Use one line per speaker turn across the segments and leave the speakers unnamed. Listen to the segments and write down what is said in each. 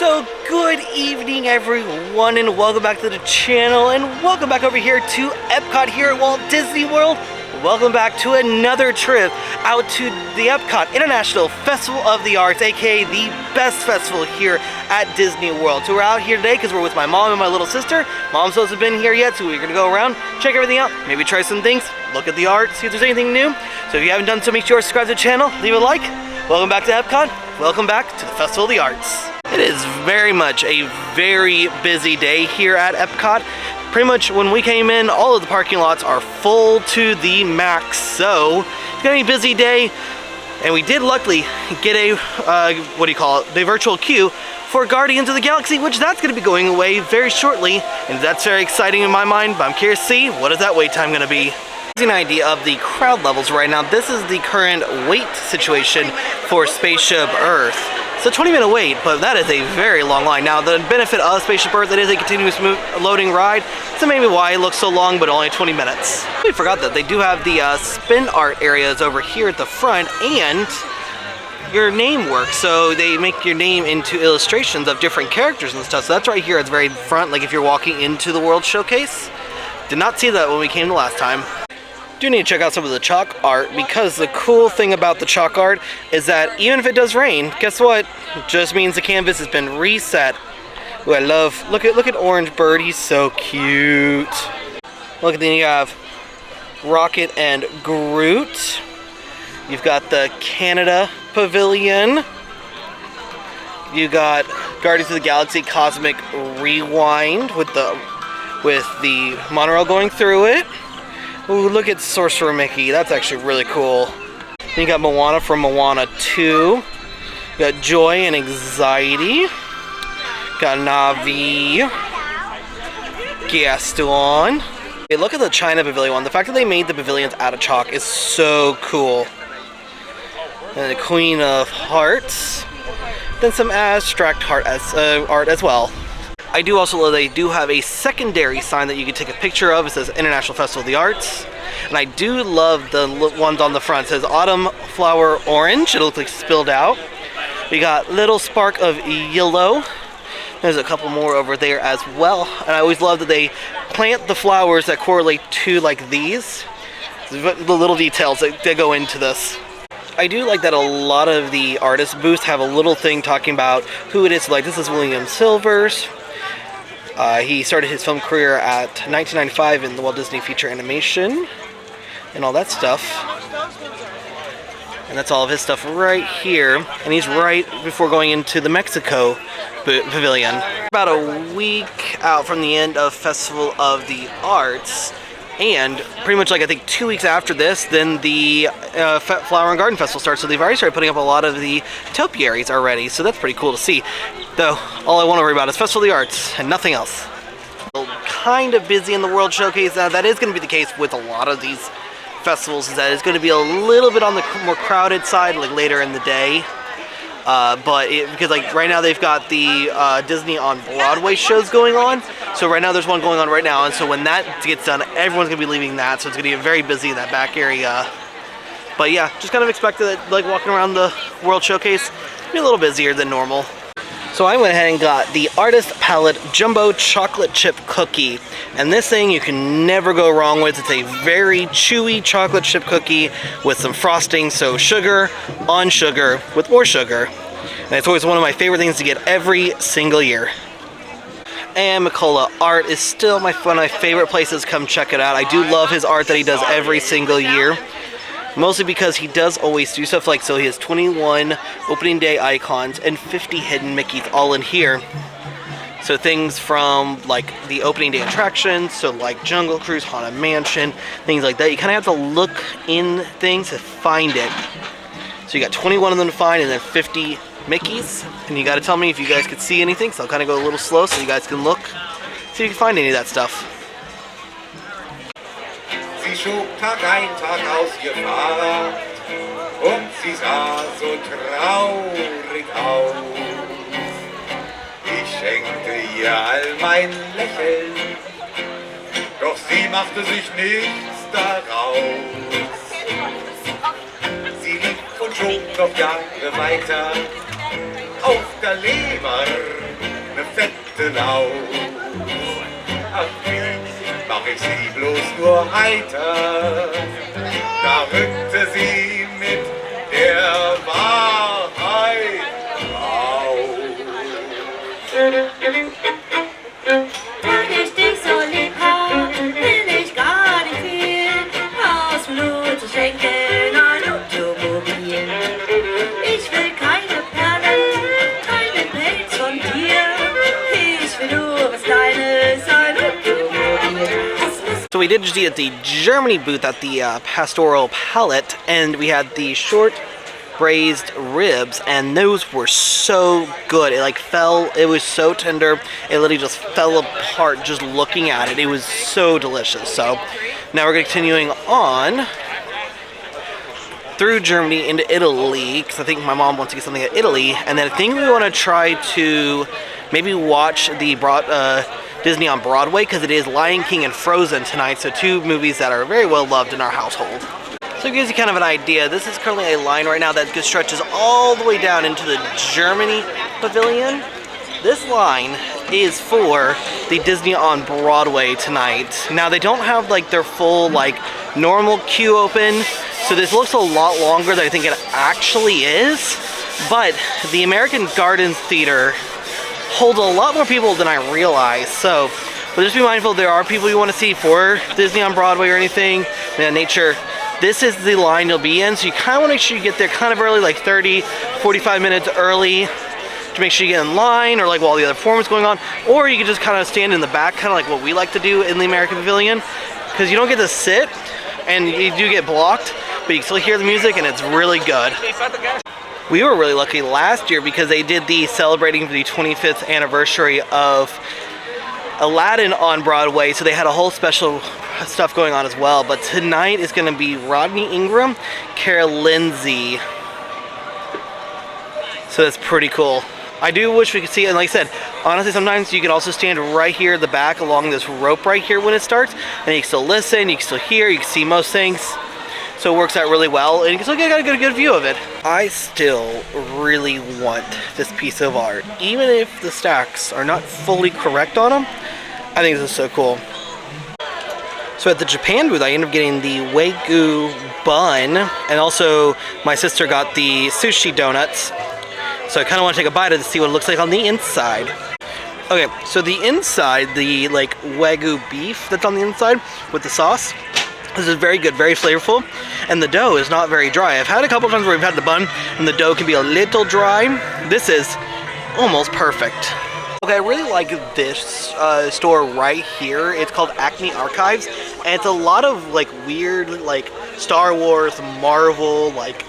So good evening everyone, and welcome back to the channel, and welcome back over here to Epcot here at Walt Disney World. Welcome back to another trip out to the Epcot International Festival of the Arts, aka the best festival here at Disney World. So we're out here today because we're with my mom and my little sister. Mom's hasn't been here yet, so we're gonna go around, check everything out, maybe try some things, look at the art, see if there's anything new. So if you haven't done so, make sure to subscribe to the channel, leave a like. Welcome back to Epcot. Welcome back to the Festival of the Arts. It is very much a very busy day here at Epcot. Pretty much when we came in, all of the parking lots are full to the max. So it's gonna be a busy day. And we did luckily get a, the virtual queue for Guardians of the Galaxy, which that's gonna be going away very shortly. And that's very exciting in my mind, but I'm curious to see what is that wait time gonna be. An idea of the crowd levels right now. This is the current wait situation for Spaceship Earth. It's a 20-minute wait, but that is a very long line. Now, the benefit of Spaceship Earth, it is a continuous loading ride, so maybe why it looks so long, but only 20 minutes. We forgot that they do have the spin art areas over here at the front, and your name works, so they make your name into illustrations of different characters and stuff. So that's right here at the very front, like if you're walking into the World Showcase. Did not see that when we came the last time. Do need to check out some of the chalk art, because the cool thing about the chalk art is that even if it does rain, guess what? It just means the canvas has been reset. Ooh, I love, look at Orange Bird, he's so cute. Look at, then you have Rocket and Groot. You've got the Canada Pavilion. You got Guardians of the Galaxy Cosmic Rewind with the monorail going through it. Ooh, look at Sorcerer Mickey. That's actually really cool. Then you got Moana from Moana 2. You got Joy and Anxiety. Got Navi. Gaston. Hey, look at the China Pavilion one. The fact that they made the pavilions out of chalk is so cool. And the Queen of Hearts. Then some abstract art as well. I do also love they do have a secondary sign that you can take a picture of. It says International Festival of the Arts. And I do love the ones on the front. It says Autumn Flower Orange. It looks like spilled out. We got Little Spark of Yellow. There's a couple more over there as well. And I always love that they plant the flowers that correlate to like these. The little details that go into this. I do like that a lot of the artist booths have a little thing talking about who it is. Like this is William Silvers. He started his film career at 1995 in the Walt Disney Feature Animation and all that stuff. And that's all of his stuff right here. And he's right before going into the Mexico Pavilion. About a week out from the end of Festival of the Arts. And pretty much like I think 2 weeks after this, then the Flower and Garden Festival starts. So they've already started putting up a lot of the topiaries already. So that's pretty cool to see. Though, all I want to worry about is Festival of the Arts and nothing else. Kind of busy in the World Showcase. Now that is going to be the case with a lot of these festivals, is that it's going to be a little bit on the more crowded side, like later in the day. Because like right now they've got the Disney on Broadway shows going on. So right now there's one going on right now, and so when that gets done, everyone's gonna be leaving that. So it's gonna be very busy in that back area. But yeah, just kind of expected that, like walking around the World Showcase, be a little busier than normal. So I went ahead and got the Artist Palette Jumbo Chocolate Chip Cookie. And this thing you can never go wrong with. It's a very chewy chocolate chip cookie with some frosting. So sugar on sugar with more sugar. And it's always one of my favorite things to get every single year. And Macola art is still one of my favorite places. Come check it out. I do love his art that he does every single year. Mostly because he does always do stuff like, so he has 21 opening day icons and 50 hidden Mickeys all in here. So things from like the opening day attractions, so like Jungle Cruise, Haunted Mansion, things like that. You kind of have to look in things to find it. So you got 21 of them to find and then 50 Mickeys. And you got to tell me if you guys could see anything, so I'll kind of go a little slow so you guys can look, see if you can find any of that stuff.
Sie schob Tag ein, Tag aus ihr Fahrrad und sie sah so traurig aus. Ich schenkte ihr all mein Lächeln, doch sie machte sich nichts daraus. Sie lief und schob noch Jahre weiter auf der Leber ne fette Laus. Ach, wie mach ich sie bloß nur heiter? Da rückte sie mit der Wahrheit raus.
Weil ich dich so lieb hab, will ich gar nicht viel Ausflug zu schenken, ein Automobil. Ich will keine Perlen, keinen Pelz von dir. Ich will nur was Deines, ein Automobil.
So we did just eat at the Germany booth at the Pastoral Palette, and we had the short braised ribs, and those were so good. It like fell, it was so tender, it literally just fell apart just looking at it. It was so delicious. So now we're continuing on through Germany into Italy, because I think my mom wants to get something at Italy, and then I think we want to try to maybe watch the Disney on Broadway, because it is Lion King and Frozen tonight, so two movies that are very well loved in our household. So it gives you kind of an idea. This is currently a line right now that stretches all the way down into the Germany pavilion. This line is for the Disney on Broadway tonight. Now they don't have like their full like normal queue open, so this looks a lot longer than I think it actually is. But the American Gardens Theater holds a lot more people than I realized. So but just be mindful, there are people you want to see for Disney on Broadway or anything in that nature. This is the line you'll be in, so you kind of want to make sure you get there kind of early, like 30, 45 minutes early, to make sure you get in line, or like while the other performance is going on, or you can just kind of stand in the back, kind of like what we like to do in the American Pavilion, because you don't get to sit, and you do get blocked, but you can still hear the music, and it's really good. We were really lucky last year because they did the celebrating the 25th anniversary of Aladdin on Broadway, so they had a whole special stuff going on as well. But tonight is going to be Rodney Ingram, Cara Lindsay. So that's pretty cool. I do wish we could see it, and like I said, honestly, sometimes you can also stand right here at the back along this rope right here when it starts, and you can still listen, you can still hear, you can see most things. So it works out really well, and you can still get a good view of it. I still really want this piece of art. Even if the stacks are not fully correct on them, I think this is so cool. So at the Japan booth, I ended up getting the Wagyu bun, and also my sister got the sushi donuts. So I kind of want to take a bite of it to see what it looks like on the inside. Okay, so the inside, the like Wagyu beef that's on the inside with the sauce, this is very good, very flavorful, and the dough is not very dry. I've had a couple times where we've had the bun and the dough can be a little dry. This is almost perfect. Okay, I really like this store right here. It's called Acme Archives, and it's a lot of like weird like Star Wars, Marvel, like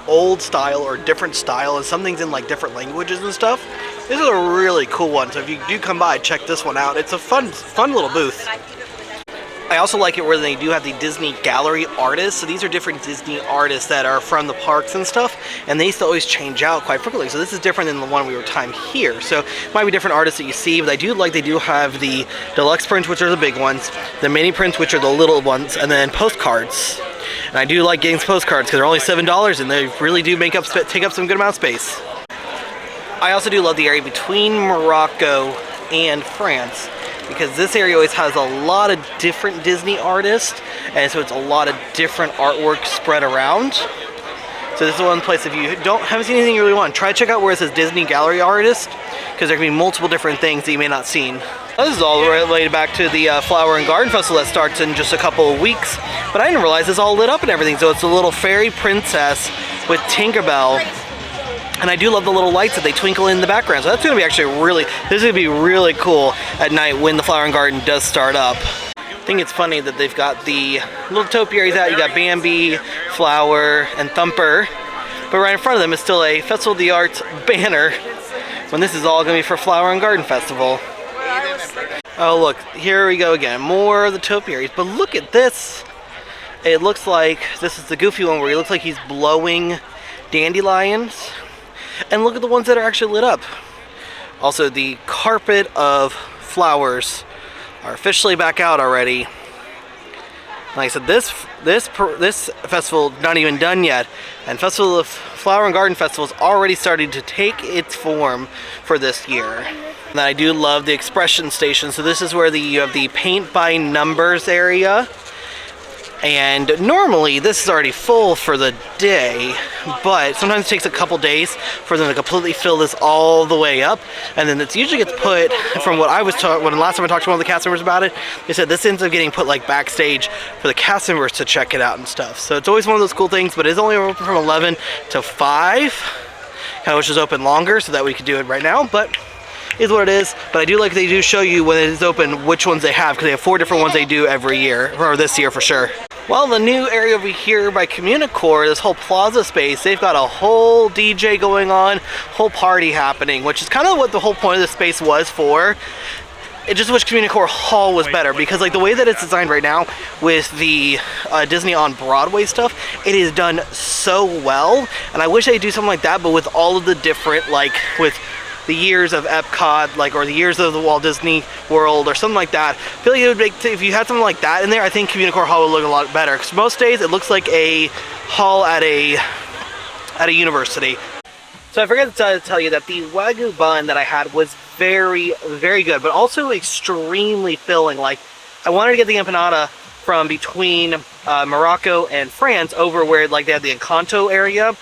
old style or different style, and some things in like different languages and stuff. This is a really cool one, so if you do come by, check this one out. It's a fun little booth. I also like it where they do have the Disney Gallery artists. So these are different Disney artists that are from the parks and stuff, and they used to always change out quite frequently. So this is different than the one we were time here. So it might be different artists that you see, but I do like they do have the deluxe prints, which are the big ones, the mini prints, which are the little ones, and then postcards. And I do like getting postcards because they're only $7, and they really do take up some good amount of space. I also do love the area between Morocco and France, because this area always has a lot of different Disney artists, and so it's a lot of different artwork spread around. So this is one place, if you haven't seen anything you really want, try to check out where it says Disney Gallery Artist, because there can be multiple different things that you may not seen. This is all related back to the Flower and Garden Festival that starts in just a couple of weeks, but I didn't realize it's all lit up and everything. So it's a little fairy princess with Tinkerbell. And I do love the little lights that they twinkle in the background. So that's going to be actually this is going to be really cool at night when the Flower and Garden does start up. I think it's funny that they've got the little topiaries out. You got Bambi, Flower, and Thumper. But right in front of them is still a Festival of the Arts banner, when this is all going to be for Flower and Garden Festival. Oh look, here we go again. More of the topiaries. But look at this. It looks like this is the goofy one where he looks like he's blowing dandelions. And look at the ones that are actually lit up. Also, the carpet of flowers are officially back out already. Like I said, this festival not even done yet, and Festival of Flower and Garden Festival is already starting to take its form for this year. And I do love the expression station. So this is where you have the paint by numbers area. And normally this is already full for the day, but sometimes it takes a couple days for them to completely fill this all the way up. And then it usually gets put, from what I was taught, when the last time I talked to one of the cast members about it, they said this ends up getting put like backstage for the cast members to check it out and stuff. So it's always one of those cool things, but it's only open from 11 to 5. Kind of wish it was open longer so that we could do it right now, but is what it is. But I do like they do show you when it is open which ones they have, because they have 4 different ones they do every year, or this year for sure. Well, the new area over here by Communicore, this whole plaza space, they've got a whole DJ going on, whole party happening, which is kind of what the whole point of this space was for. I just wish Communicore Hall was better, because like the way that it's designed right now with the Disney on Broadway stuff, it is done so well. And I wish they'd do something like that, but with all of the different, like with the years of Epcot, like, or the years of the Walt Disney World or something like that. I feel like it would make, if you had something like that in there, I think Communicore Hall would look a lot better, because most days it looks like a hall at a university. So I forgot to tell you that the Wagyu bun that I had was very, very good, but also extremely filling. Like, I wanted to get the empanada from between Morocco and France over where like they had the Encanto area,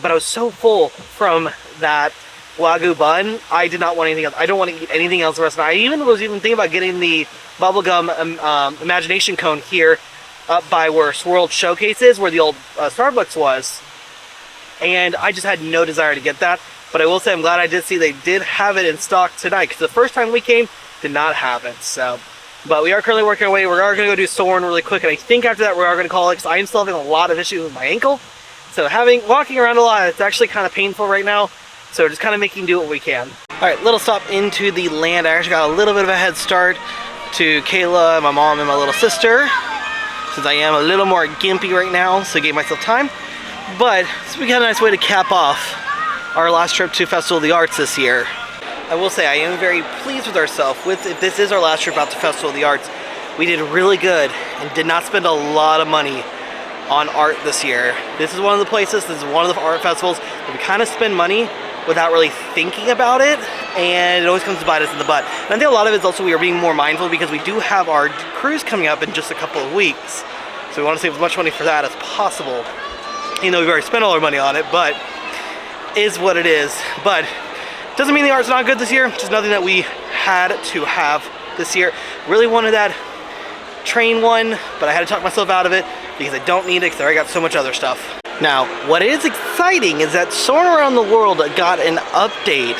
but I was so full from that Wagyu bun, I did not want anything else. I don't want to eat anything else the rest of the night. I was even thinking about getting the bubblegum imagination cone here up by where Swirled Showcase is, where the old Starbucks was. And I just had no desire to get that. But I will say I'm glad I did see they did have it in stock tonight, because the first time we came, did not have it. So, but we are currently working our way. We are going to go do Soarin' really quick, and I think after that we are going to call it, because I am still having a lot of issues with my ankle. So walking around a lot, it's actually kind of painful right now. So we're just kind of making do what we can. All right, little stop into the land. I actually got a little bit of a head start to Kayla, my mom, and my little sister, since I am a little more gimpy right now, so I gave myself time. But we got a nice way to cap off our last trip to Festival of the Arts this year. I will say I am very pleased with ourselves. If this is our last trip out to Festival of the Arts, we did really good and did not spend a lot of money on art this year. This is one of the places, this is one of the art festivals that we kind of spend money without really thinking about it, and it always comes to bite us in the butt. And I think a lot of it is also we are being more mindful, because we do have our cruise coming up in just a couple of weeks. So we want to save as much money for that as possible. You know, we've already spent all our money on it, but is what it is. But doesn't mean the art's not good this year, just nothing that we had to have this year. Really wanted that train one, but I had to talk myself out of it because I don't need it, because I already got so much other stuff. Now, what is exciting is that Soarin' Around the World got an update.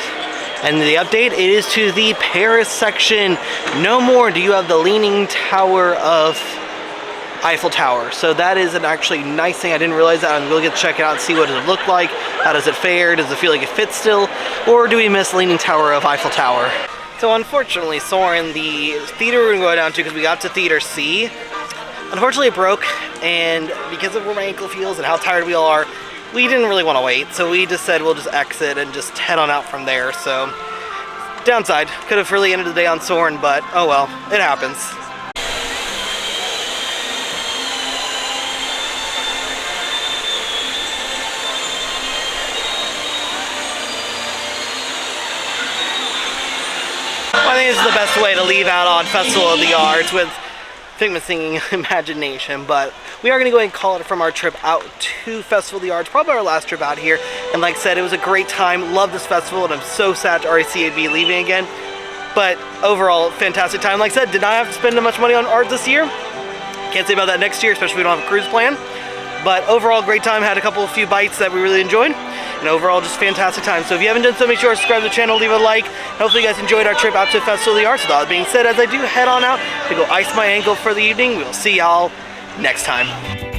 And the update is to the Paris section. No more do you have the Leaning Tower of Eiffel Tower. So that is an actually nice thing. I didn't realize that. I'm going to get to check it out and see what does it look like. How does it fare? Does it feel like it fits still? Or do we miss Leaning Tower of Eiffel Tower? So unfortunately, Soarin', the theater we're going to go down to, because we got to Theater C, unfortunately it broke, and because of where my ankle feels and how tired we all are, we didn't really want to wait, so we just said we'll just exit and just head on out from there. So, downside, could have really ended the day on Soarin', but oh well, it happens. Well, I think this is the best way to leave out on Festival of the Arts, with Figment singing Imagination. But we are going to go ahead and call it from our trip out to Festival of the Arts, probably our last trip out here. And like I said, it was a great time. Love this festival, and I'm so sad to already see it be leaving again. But overall, fantastic time. Like I said, did not have to spend much money on art this year. Can't say about that next year, especially if we don't have a cruise plan. But overall, great time. Had a few bites that we really enjoyed. And overall, just fantastic time. So if you haven't done so, make sure to subscribe to the channel, leave a like. Hopefully you guys enjoyed our trip out to Festival of the Arts. With all that being said, as I do head on out to go ice my ankle for the evening, we'll see y'all next time.